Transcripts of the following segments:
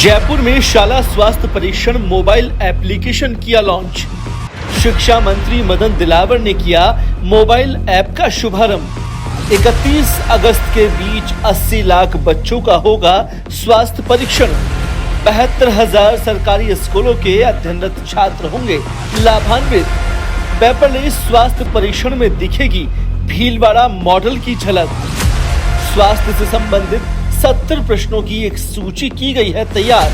जयपुर में शाला स्वास्थ्य परीक्षण मोबाइल एप्लीकेशन किया लॉन्च। शिक्षा मंत्री मदन दिलावर ने किया मोबाइल ऐप का शुभारंभ। 31 अगस्त के बीच 80 लाख बच्चों का होगा स्वास्थ्य परीक्षण। 72,000 सरकारी स्कूलों के अध्ययनरत छात्र होंगे लाभान्वित। पेपरलेस स्वास्थ्य परीक्षण में दिखेगी भीलवाड़ा मॉडल की झलक। स्वास्थ्य से संबंधित 70 प्रश्नों की एक सूची की गई है तैयार।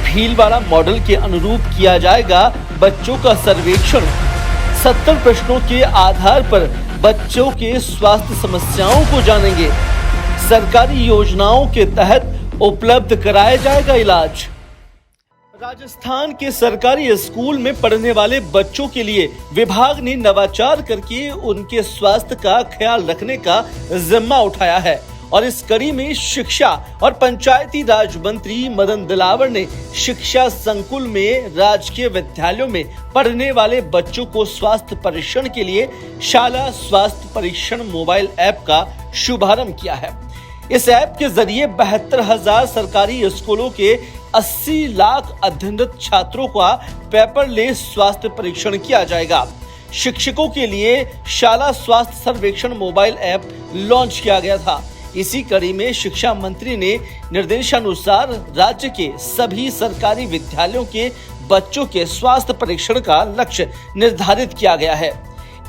भीलवाड़ा मॉडल के अनुरूप किया जाएगा बच्चों का सर्वेक्षण। 70 प्रश्नों के आधार पर बच्चों के स्वास्थ्य समस्याओं को जानेंगे। सरकारी योजनाओं के तहत उपलब्ध कराया जाएगा इलाज। राजस्थान के सरकारी स्कूल में पढ़ने वाले बच्चों के लिए विभाग ने नवाचार करके उनके स्वास्थ्य का ख्याल रखने का जिम्मा उठाया है और इस कड़ी में शिक्षा और पंचायती राज मंत्री मदन दिलावर ने शिक्षा संकुल में राजकीय विद्यालयों में पढ़ने वाले बच्चों को स्वास्थ्य परीक्षण के लिए शाला स्वास्थ्य परीक्षण मोबाइल ऐप का शुभारंभ किया है। इस ऐप के जरिए 72,000 सरकारी स्कूलों के 80 लाख अध्ययनरत छात्रों का पेपरलेस स्वास्थ्य परीक्षण किया जाएगा। शिक्षकों के लिए शाला स्वास्थ्य सर्वेक्षण मोबाइल ऐप लॉन्च किया गया था। इसी कड़ी में शिक्षा मंत्री ने निर्देशानुसार राज्य के सभी सरकारी विद्यालयों के बच्चों के स्वास्थ्य परीक्षण का लक्ष्य निर्धारित किया गया है।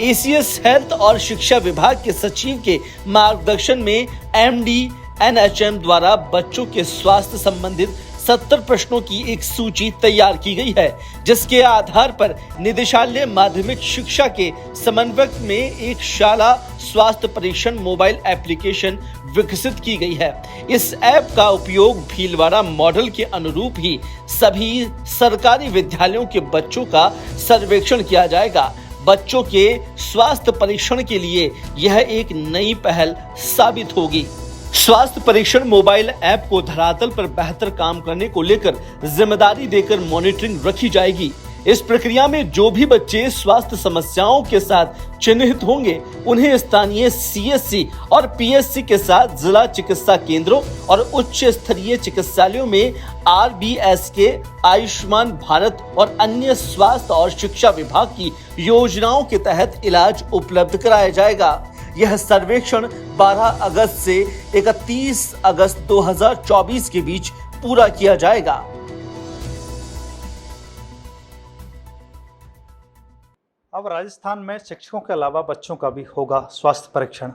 एसीएस हेल्थ और शिक्षा विभाग के सचिव के मार्गदर्शन में एमडी एनएचएम द्वारा बच्चों के स्वास्थ्य संबंधित 70 प्रश्नों की एक सूची तैयार की गई है, जिसके आधार पर निदेशालय माध्यमिक शिक्षा के समन्वयक में एक शाला स्वास्थ्य परीक्षण मोबाइल एप्लीकेशन विकसित की गई है। इस ऐप का उपयोग भीलवाड़ा मॉडल के अनुरूप ही सभी सरकारी विद्यालयों के बच्चों का सर्वेक्षण किया जाएगा। बच्चों के स्वास्थ्य परीक्षण के लिए यह एक नई पहल साबित होगी। स्वास्थ्य परीक्षण मोबाइल ऐप को धरातल पर बेहतर काम करने को लेकर जिम्मेदारी देकर मॉनिटरिंग रखी जाएगी। इस प्रक्रिया में जो भी बच्चे स्वास्थ्य समस्याओं के साथ चिन्हित होंगे, उन्हें स्थानीय सीएससी और पीएससी के साथ जिला चिकित्सा केंद्रों और उच्च स्तरीय चिकित्सालयों में आरबीएसके, आयुष्मान भारत और अन्य स्वास्थ्य और शिक्षा विभाग की योजनाओं के तहत इलाज उपलब्ध कराया जाएगा। यह सर्वेक्षण 12 अगस्त से 31 अगस्त 2024 के बीच पूरा किया जाएगा। अब राजस्थान में शिक्षकों के अलावा बच्चों का भी होगा स्वास्थ्य परीक्षण।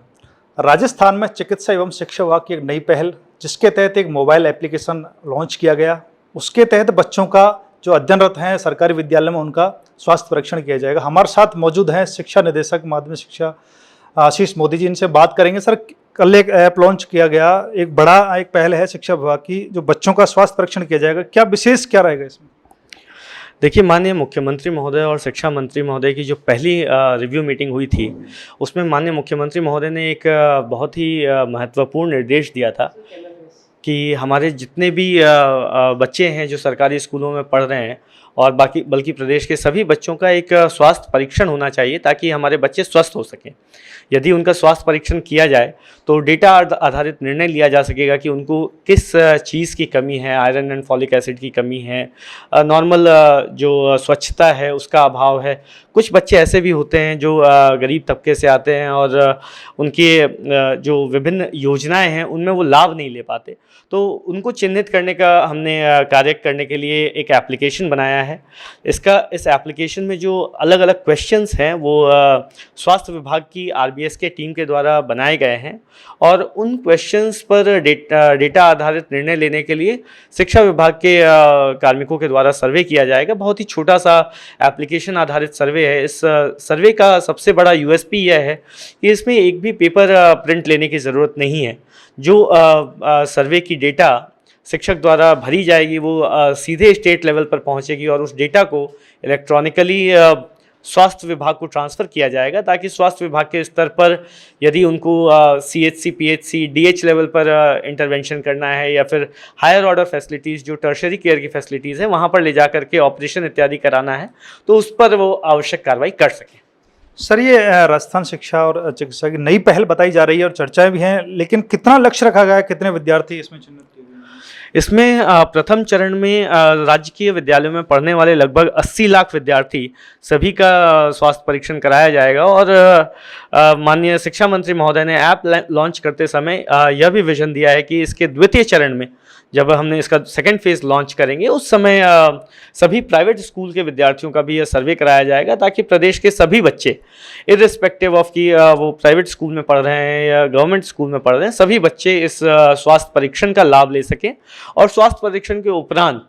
राजस्थान में चिकित्सा एवं शिक्षा विभाग की एक नई पहल, जिसके तहत एक मोबाइल एप्लीकेशन लॉन्च किया गया। उसके तहत बच्चों का जो अध्ययनरत हैं सरकारी विद्यालय में, उनका स्वास्थ्य परीक्षण किया जाएगा। हमारे साथ मौजूद हैं शिक्षा निदेशक माध्यमिक शिक्षा आशीष मोदी जी, इनसे बात करेंगे। सर, कल एक ऐप लॉन्च किया गया, एक बड़ा एक पहल है शिक्षा विभाग की, जो बच्चों का स्वास्थ्य परीक्षण किया जाएगा। क्या विशेष क्या रहेगा इसमें? देखिए, माननीय मुख्यमंत्री महोदय और शिक्षा मंत्री महोदय की जो पहली रिव्यू मीटिंग हुई थी, उसमें माननीय मुख्यमंत्री महोदय ने एक बहुत ही महत्वपूर्ण निर्देश दिया था कि हमारे जितने भी बच्चे हैं जो सरकारी स्कूलों में पढ़ रहे हैं और बल्कि प्रदेश के सभी बच्चों का एक स्वास्थ्य परीक्षण होना चाहिए, ताकि हमारे बच्चे स्वस्थ हो सकें। यदि उनका स्वास्थ्य परीक्षण किया जाए तो डेटा आधारित निर्णय लिया जा सकेगा कि उनको किस चीज़ की कमी है, आयरन एंड फॉलिक एसिड की कमी है, नॉर्मल जो स्वच्छता है उसका अभाव है। कुछ बच्चे ऐसे भी होते हैं जो गरीब तबके से आते हैं और उनके जो विभिन्न योजनाएं हैं उनमें वो लाभ नहीं ले पाते, तो उनको चिन्हित करने का हमने कार्य करने के लिए एक एप्लीकेशन बनाया है। इस एप्लीकेशन में जो अलग अलग क्वेश्चंस हैं वो स्वास्थ्य विभाग की आरबीएस के टीम के द्वारा बनाए गए हैं और उन क्वेश्चंस पर डेटा आधारित निर्णय लेने के लिए शिक्षा विभाग के कार्मिकों के द्वारा सर्वे किया जाएगा। बहुत ही छोटा सा एप्लीकेशन आधारित सर्वे है। इस सर्वे का सबसे बड़ा यूएसपी यह है कि इसमें एक भी पेपर प्रिंट लेने की ज़रूरत नहीं है। जो सर्वे की डेटा शिक्षक द्वारा भरी जाएगी वो सीधे स्टेट लेवल पर पहुंचेगी और उस डेटा को इलेक्ट्रॉनिकली स्वास्थ्य विभाग को ट्रांसफ़र किया जाएगा, ताकि स्वास्थ्य विभाग के स्तर पर यदि उनको सीएचसी, पीएचसी, डीएच लेवल पर इंटरवेंशन करना है या फिर हायर ऑर्डर फैसिलिटीज़ जो टर्शरी केयर की फैसिलिटीज़ हैं वहाँ पर ले जा करके ऑपरेशन इत्यादि कराना है, तो उस पर वो आवश्यक कार्रवाई कर सकें। सर, ये राजस्थान शिक्षा और चिकित्सा की नई पहल बताई जा रही है और चर्चाएं भी हैं, लेकिन कितना लक्ष्य रखा गया है, कितने विद्यार्थी इसमें चिन्हित किए गए हैं? इसमें प्रथम चरण में राजकीय विद्यालयों में पढ़ने वाले लगभग 80 लाख विद्यार्थी सभी का स्वास्थ्य परीक्षण कराया जाएगा। और माननीय शिक्षा मंत्री महोदय ने ऐप लॉन्च करते समय यह भी विजन दिया है कि इसके द्वितीय चरण में जब हमने इसका सेकेंड फेज लॉन्च करेंगे उस समय सभी प्राइवेट स्कूल के विद्यार्थियों का भी यह सर्वे कराया जाएगा, ताकि प्रदेश के सभी बच्चे इर्रिस्पेक्टिव ऑफ कि वो प्राइवेट स्कूल में पढ़ रहे हैं या गवर्नमेंट स्कूल में पढ़ रहे हैं, सभी बच्चे इस स्वास्थ्य परीक्षण का लाभ ले सकें। और स्वास्थ्य परीक्षण के उपरांत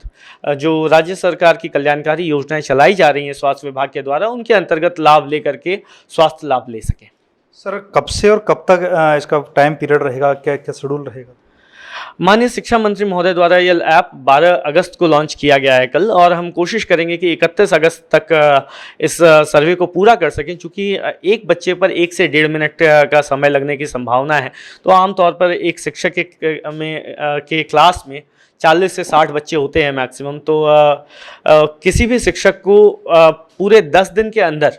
जो राज्य सरकार की कल्याणकारी योजनाएं चलाई जा रही हैं स्वास्थ्य विभाग के द्वारा, उनके अंतर्गत लाभ ले करके स्वास्थ्य लाभ ले सकें। सर, कब से और कब तक इसका टाइम पीरियड रहेगा, क्या क्या शेड्यूल रहेगा? माननीय शिक्षा मंत्री महोदय द्वारा यह ऐप 12 अगस्त को लॉन्च किया गया है कल, और हम कोशिश करेंगे कि 31 अगस्त तक इस सर्वे को पूरा कर सकें। चूँकि एक बच्चे पर 1 से 1.5 मिनट का समय लगने की संभावना है, तो आमतौर पर एक शिक्षक के क्लास में 40 से 60 बच्चे होते हैं मैक्सिमम। तो किसी भी शिक्षक को पूरे 10 दिन के अंदर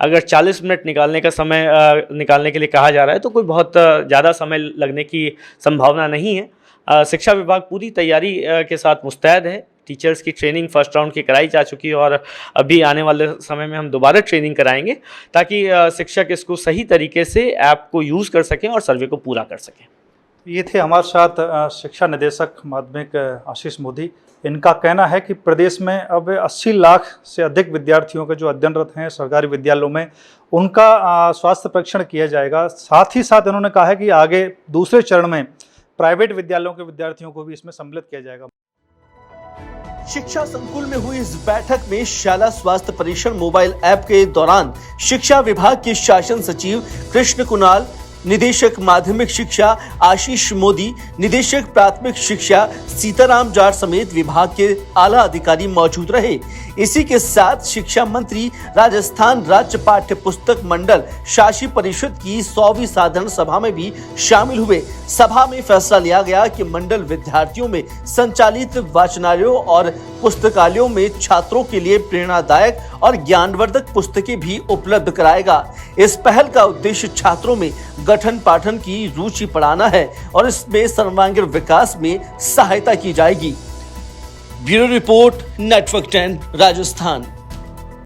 अगर 40 मिनट निकालने के लिए कहा जा रहा है, तो कोई बहुत ज़्यादा समय लगने की संभावना नहीं है। शिक्षा विभाग पूरी तैयारी के साथ मुस्तैद है। टीचर्स की ट्रेनिंग फर्स्ट राउंड की कराई जा चुकी है, और अभी आने वाले समय में हम दोबारा ट्रेनिंग कराएंगे, ताकि शिक्षक इसको सही तरीके से ऐप को यूज़ कर सकें और सर्वे को पूरा कर सकें। ये थे हमारे साथ शिक्षा निदेशक माध्यमिक आशीष मोदी। इनका कहना है कि प्रदेश में अब 80 लाख से अधिक विद्यार्थियों के जो अध्ययनरत हैं सरकारी विद्यालयों में, उनका स्वास्थ्य परीक्षण किया जाएगा। साथ ही साथ इन्होंने कहा है कि आगे दूसरे चरण में प्राइवेट विद्यालयों के विद्यार्थियों को भी इसमें सम्मिलित किया जाएगा। शिक्षा संकुल में हुई इस बैठक में शाला स्वास्थ्य परीक्षण मोबाइल ऐप के दौरान शिक्षा विभाग के शासन सचिव कृष्ण कुणाल, निदेशक माध्यमिक शिक्षा आशीष मोदी, निदेशक प्राथमिक शिक्षा सीताराम जाट समेत विभाग के आला अधिकारी मौजूद रहे। इसी के साथ शिक्षा मंत्री राजस्थान राज्य पाठ्य पुस्तक मंडल शासी परिषद की 100वीं साधारण सभा में भी शामिल हुए। सभा में फैसला लिया गया कि मंडल विद्यार्थियों में संचालित वाचनालयों और पुस्तकालयों में छात्रों के लिए प्रेरणादायक और ज्ञानवर्धक पुस्तकें भी उपलब्ध कराएगा। इस पहल का उद्देश्य छात्रों में गठन पाठन की रुचि बढ़ाना है और इसमें सर्वांगीण विकास में सहायता की जाएगी। Bureau report, network 10 Rajasthan.